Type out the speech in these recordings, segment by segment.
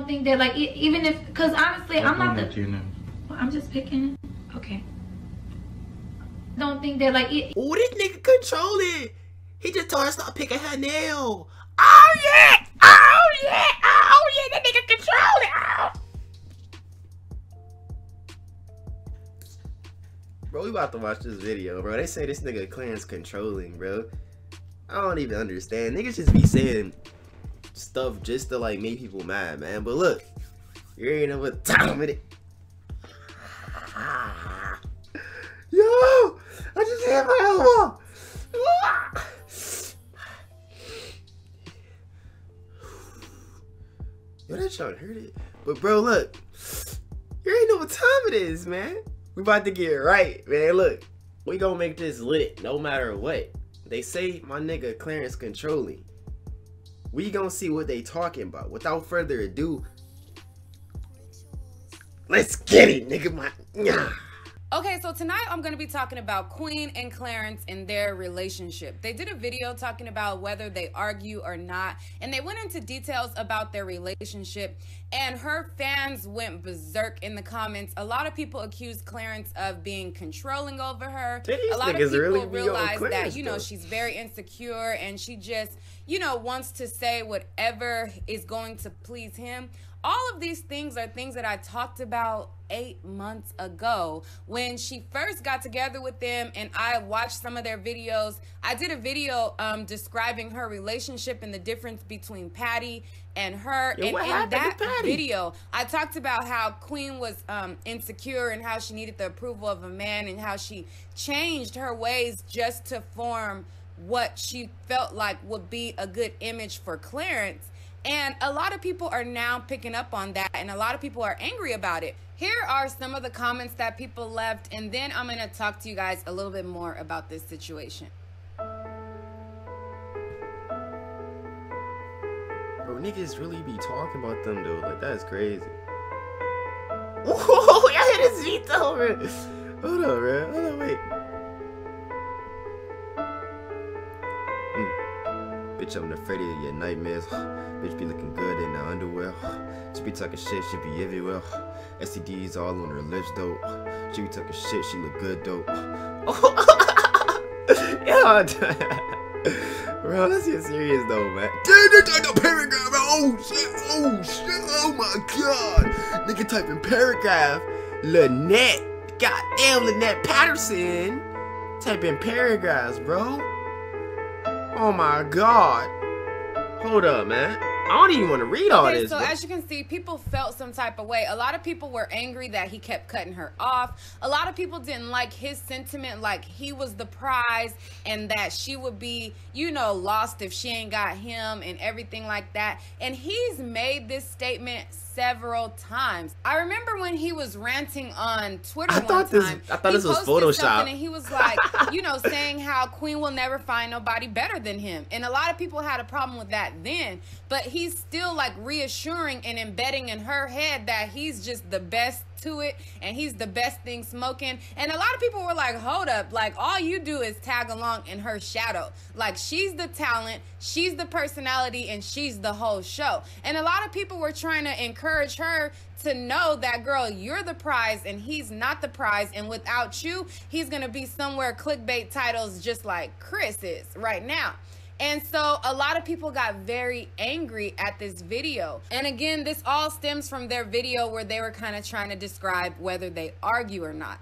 don't think that, like, even if, because honestly, I'm not the, you know. I'm just picking. Okay. Don't think that, like, oh, this nigga controlling. He just told her to stop picking her nail. Oh yeah! Oh yeah! Oh yeah! That nigga controlling. Oh. Bro, we about to watch this video, bro. They say this nigga Clarence controlling, bro. I don't even understand. Niggas just be saying stuff just to like make people mad, man. But look, you ain't know what time it is. Yo, I just hit my elbow. Yo, that shot hurt it. But bro, look, you ain't know what time it is, man. We about to get it right, man. Look, we gonna make this lit no matter what. They say my nigga Clarence controlling. We gonna see what they talking about. Without further ado, let's get it, nigga. Okay, so tonight I'm going to be talking about Queen and Clarence and their relationship. They did a video talking about whether they argue or not, and they went into details about their relationship, and her fans went berserk in the comments. A lot of people accused Clarence of being controlling over her. A lot of people really realized that, you know, she's very insecure and she just, you know, wants to say whatever is going to please him. All of these things are things that I talked about 8 months ago when she first got together with them, and I watched some of their videos. I did a video describing her relationship and the difference between Patty and her. And in that video, I talked about how Queen was insecure and how she needed the approval of a man and how she changed her ways just to form what she felt like would be a good image for Clarence. And a lot of people are now picking up on that, and a lot of people are angry about it. Here are some of the comments that people left, and then I'm going to talk to you guys a little bit more about this situation. Bro, niggas really be talking about them, though. Like, that's crazy. Oh, I hit his feet, though, bro. Hold on, bro. Hold on, wait. Bitch, I'm the Freddy of your nightmares. Bitch be looking good in the underwear. She be talking shit, she be everywhere. STDs all on her lips, though. She be talking shit, she look good, though. Yeah, bro, let's get serious, though, man. Dude, the paragraph. Oh shit, oh my god. Nigga typing paragraph. Lynette. Goddamn, Lynette Patterson. Typing paragraphs, bro. Oh my god. Hold up, man. I don't even want to read all this. So as you can see, people felt some type of way. A lot of people were angry that he kept cutting her off. A lot of people didn't like his sentiment, like he was the prize and that she would be, you know, lost if she ain't got him and everything like that. And he's made this statement several times. I remember when he was ranting on Twitter one time. I thought this was Photoshop. And he was like, you know, saying how Queen will never find nobody better than him. And a lot of people had a problem with that then, but he's still like reassuring and embedding in her head that he's just the best to it and he's the best thing smoking. And a lot of people were like, hold up, like all you do is tag along in her shadow. Like she's the talent, she's the personality, and she's the whole show. And a lot of people were trying to encourage her to know that, girl, you're the prize and he's not the prize, and without you he's gonna be somewhere clickbait titles just like Chris is right now. And so a lot of people got very angry at this video. And again, this all stems from their video where they were kind of trying to describe whether they argue or not.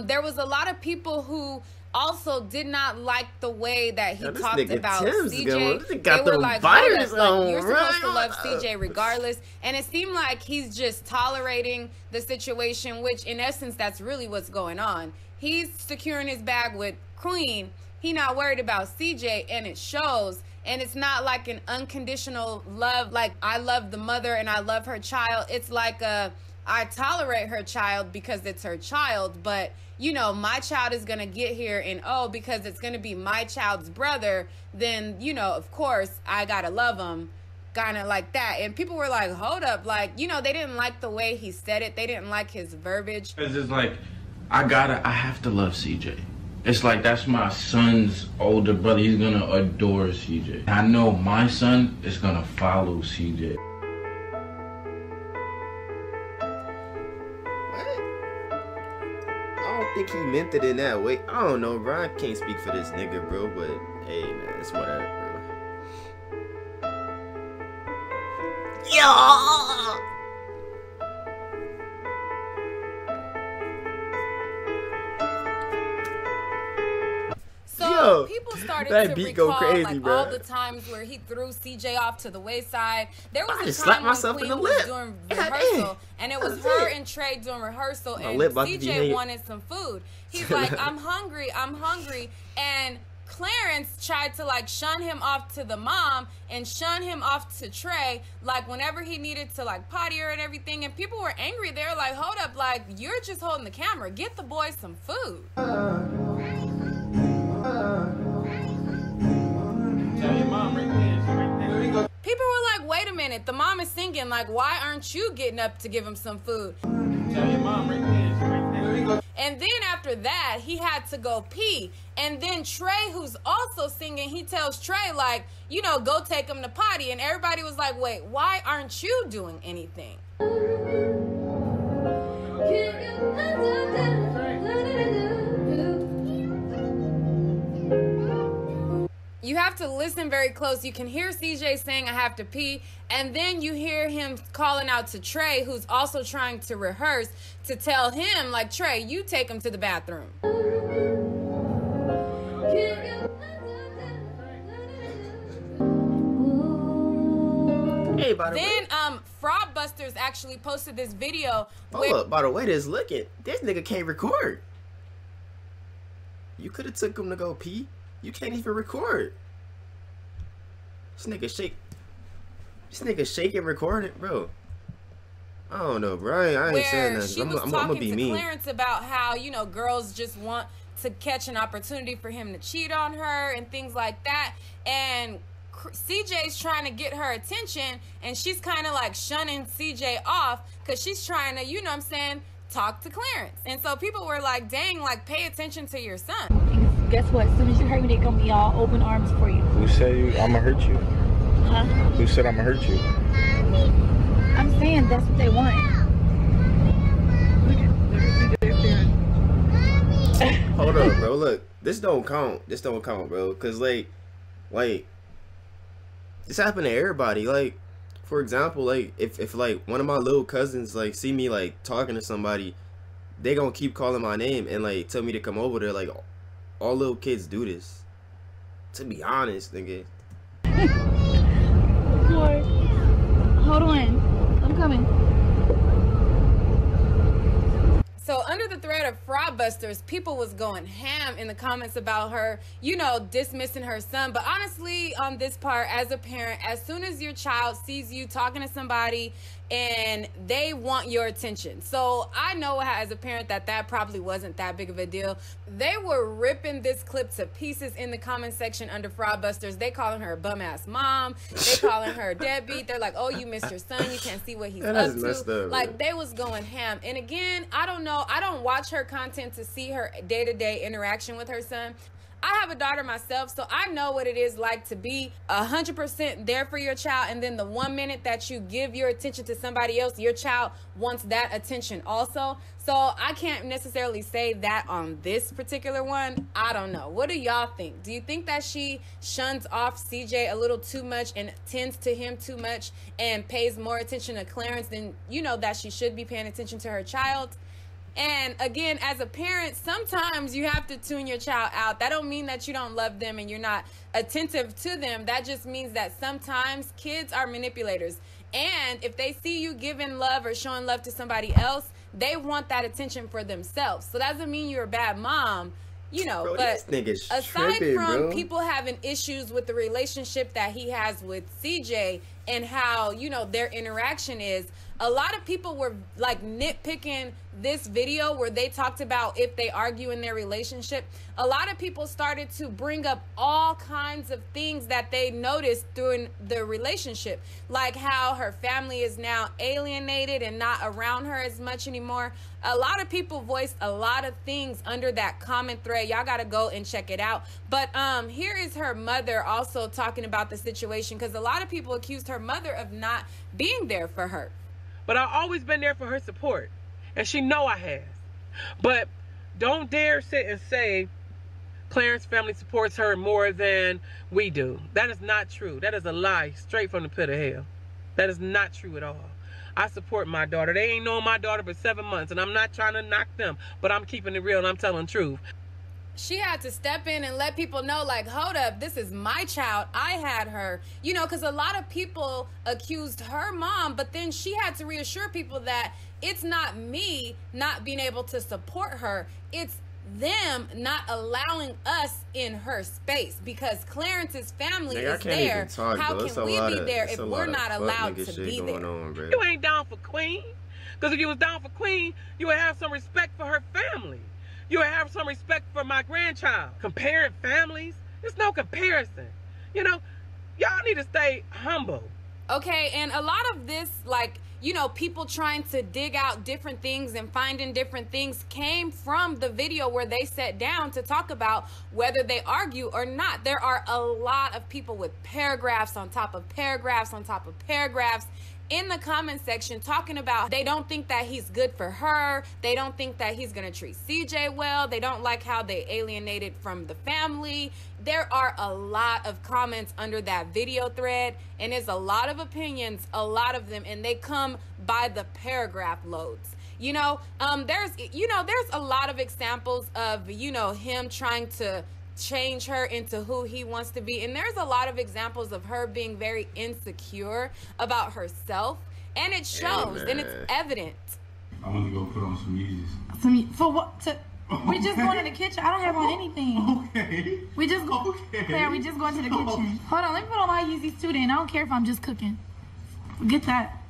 There was a lot of people who also did not like the way that he talked about CJ. They were like, you're supposed to love CJ regardless. And it seemed like he's just tolerating the situation, which in essence, that's really what's going on. He's securing his bag with Queen. He not worried about CJ, and it shows. And it's not like an unconditional love, like I love the mother and I love her child. It's like I tolerate her child because it's her child, but you know, my child is gonna get here, and oh, because it's gonna be my child's brother, then you know, of course I gotta love him, kind of like that. And people were like, hold up, like, you know, they didn't like the way he said it. They didn't like his verbiage. It's just like, I have to love CJ. It's like, that's my son's older brother. He's gonna adore CJ. I know my son is gonna follow CJ. what? I don't think he meant it in that way. I don't know, bro. I can't speak for this nigga, bro. But hey, man, it's whatever, bro. Yeah. So people started that to beat recall go crazy, like bro. all the times where he threw CJ off to the wayside. There was I a just time slapped when myself in Queen the was lip. doing God rehearsal, damn. and it was That's her it. and Trey doing rehearsal, My and lip about to be CJ hanging. wanted some food. He's like, I'm hungry, and Clarence tried to like shun him off to the mom and shun him off to Trey, like whenever he needed to like potty her and everything, and people were angry. They were like, hold up, like you're just holding the camera, get the boy some food. Tell your mom right there. People were like, wait a minute, the mom is singing, like why aren't you getting up to give him some food? Tell your mom right there. And then after that, he had to go pee. And then Trey, who's also singing, he tells Trey, like, you know, go take him to potty. And everybody was like, wait, why aren't you doing anything? You have to listen very close. You can hear CJ saying, I have to pee. And then you hear him calling out to Trey, who's also trying to rehearse, to tell him, like, Trey, you take him to the bathroom. Hey, by the Then, way. Fraud Busters actually posted this video. Hold up, by the way, this nigga can't record. You could have took him to go pee. You can't even record. This nigga shaking recording, bro. I don't know, bro. I ain't saying where nothing. she was I'm gonna talking be to mean. Clarence about how, you know, girls just want to catch an opportunity for him to cheat on her and things like that. And CJ's trying to get her attention, and she's kind of like shunning CJ off because she's trying to, you know what I'm saying, talk to Clarence. And so people were like, dang, like, pay attention to your son. Guess what? As soon as you hurt me, they're gonna be all open arms for you. Who said I'ma hurt you? Huh? Who said I'ma hurt you? I'm saying that's what they want. Hold up, bro. Look, this don't count, bro. Cause like, this happened to everybody. Like, for example, like if like one of my little cousins like see me like talking to somebody, they gonna keep calling my name and like tell me to come over there. Like, all little kids do this. To be honest, nigga. Boy, hold on, I'm coming. So under the threat of Fraud Busters, people was going ham in the comments about her, you know, dismissing her son. But honestly, on this part, as a parent, as soon as your child sees you talking to somebody and they want your attention. So I know as a parent that probably wasn't that big of a deal. They were ripping this clip to pieces in the comment section under Fraud Busters. They calling her a bum ass mom. They calling her a deadbeat. They're like, oh, you missed your son. You can't see what he's up to. Like, they was going ham. And again, I don't know. I don't watch her content to see her day-to-day interaction with her son. I have a daughter myself, so I know what it is like to be 100% there for your child, and then the 1 minute that you give your attention to somebody else, your child wants that attention also. So I can't necessarily say that on this particular one. I don't know. What do y'all think? Do you think that she shuns off CJ a little too much and tends to him too much and pays more attention to Clarence than, you know, that she should be paying attention to her child? And again, as a parent, sometimes you have to tune your child out. That don't mean that you don't love them and you're not attentive to them. That just means that sometimes kids are manipulators. And if they see you giving love or showing love to somebody else, they want that attention for themselves. So that doesn't mean you're a bad mom, you know. Bro, but aside tripping, from people having issues with the relationship that he has with CJ and how, you know, their interaction is, a lot of people were like nitpicking this video where they talked about if they argue in their relationship. A lot of people started to bring up all kinds of things that they noticed during the relationship, like how her family is now alienated and not around her as much anymore. A lot of people voiced a lot of things under that comment thread. Y'all gotta go and check it out. But here is her mother also talking about the situation, because a lot of people accused her mother of not being there for her. But I've always been there for her support. And she know I have. But don't dare sit and say Clarence family supports her more than we do. That is not true. That is a lie straight from the pit of hell. That is not true at all. I support my daughter. They ain't known my daughter for 7 months, and I'm not trying to knock them, but I'm keeping it real and I'm telling the truth. She had to step in and let people know, like, hold up, this is my child. I had her. You know, because a lot of people accused her mom, but then she had to reassure people that it's not me not being able to support her. It's them not allowing us in her space, because Clarence's family is there. How can we be there if we're not allowed to be there? You ain't down for Queen. Because if you was down for Queen, you would have some respect for her family. You would have some respect for my grandchild. Comparing families, there's no comparison. You know, y'all need to stay humble. Okay, and a lot of this, like, you know, people trying to dig out different things and finding different things came from the video where they sat down to talk about whether they argue or not. There are a lot of people with paragraphs on top of paragraphs on top of paragraphs in the comment section talking about they don't think that he's good for her. They don't think that he's going to treat CJ well. They don't like how they alienated from the family. There are a lot of comments under that video thread, and there's a lot of opinions, a lot of them, and they come by the paragraph loads. You know, there's a lot of examples of, you know, him trying to change her into who he wants to be, and there's a lot of examples of her being very insecure about herself, and it shows, and it's evident. I want to go put on some Yeezys. For what? We just going to the kitchen. I don't have on anything. Okay. We just go. Okay. Claire, we just going to the kitchen. Hold on, let me put on my Yeezys too. Then I don't care if I'm just cooking. Forget that.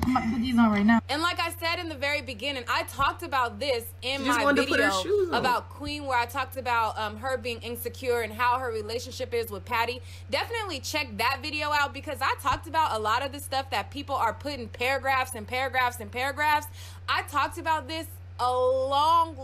I'm about to put these on right now. And like I said in the very beginning, I talked about this in my video about Queen, where I talked about her being insecure and how her relationship is with Patty. Definitely check that video out, because I talked about a lot of the stuff that people are putting paragraphs and paragraphs and paragraphs. I talked about this a long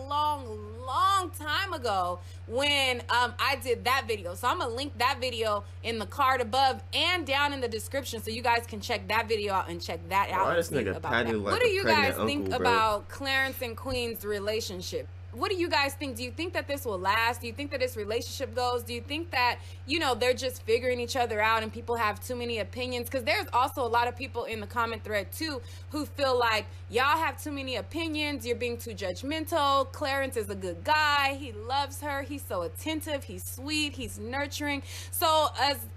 time ago when I did that video. So I'm gonna link that video in the card above and down in the description, so you guys can check that video out and check that out. What do you guys think about Clarence and Queen's relationship? What do you guys think? Do you think that this will last? Do you think that this relationship goes? Do you think that, you know, they're just figuring each other out and people have too many opinions? Because there's also a lot of people in the comment thread too who feel like y'all have too many opinions, you're being too judgmental. Clarence is a good guy, he loves her, he's so attentive, he's sweet, he's nurturing. So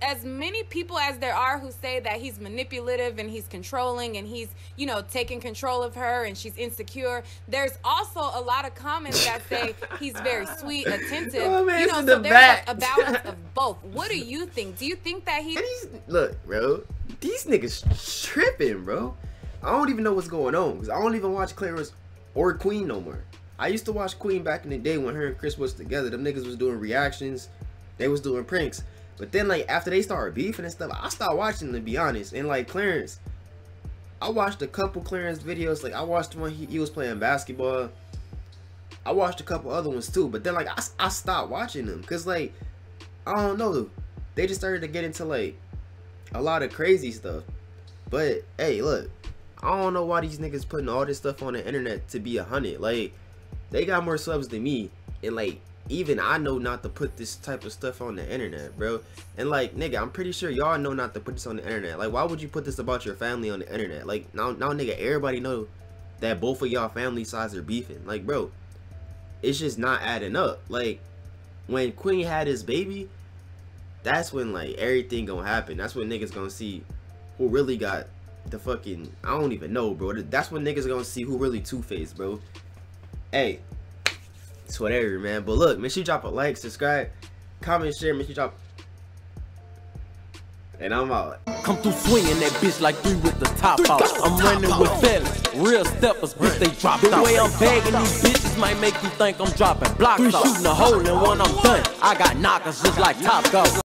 as many people as there are who say that he's manipulative and he's controlling and he's, you know, taking control of her and she's insecure, there's also a lot of comments that say he's very sweet, attentive. You know, so there's like a balance of both. What do you think? Do you think that look, bro, these niggas tripping, bro. I don't even know what's going on, because I don't even watch Clarence or Queen no more. I used to watch Queen back in the day when her and Chris was together. Them niggas was doing reactions, they was doing pranks. But then, like, after they started beefing and stuff, I stopped watching, to be honest. And like Clarence, I watched a couple Clarence videos. Like, I watched one he was playing basketball. I watched a couple other ones too, but then like I stopped watching them, because like, I don't know, they just started to get into like a lot of crazy stuff. But hey, look, I don't know why these niggas putting all this stuff on the internet to be 100. Like, they got more subs than me, and like, even I know not to put this type of stuff on the internet, bro. And like, nigga, I'm pretty sure y'all know not to put this on the internet. Like, why would you put this about your family on the internet? Like, now nigga, everybody know that both of y'all family sides are beefing. Like, bro, it's just not adding up. Like, when Queen had his baby, that's when like everything gonna happen. That's when niggas gonna see who really got the fucking, I don't even know, bro. That's when niggas gonna see who really two-faced, bro. Hey, it's whatever, man. But look, make sure you drop a like, subscribe, comment, share, make sure you drop. And I'm out. Come through swinging that bitch like 3 with the top off. I'm running with fellas, real steppers, bitch, they dropped out. The way I'm bagging these bitches might make you think I'm dropping blocks off. 3 shooting a hole in one, I'm done. I got knockers just like Top Golf.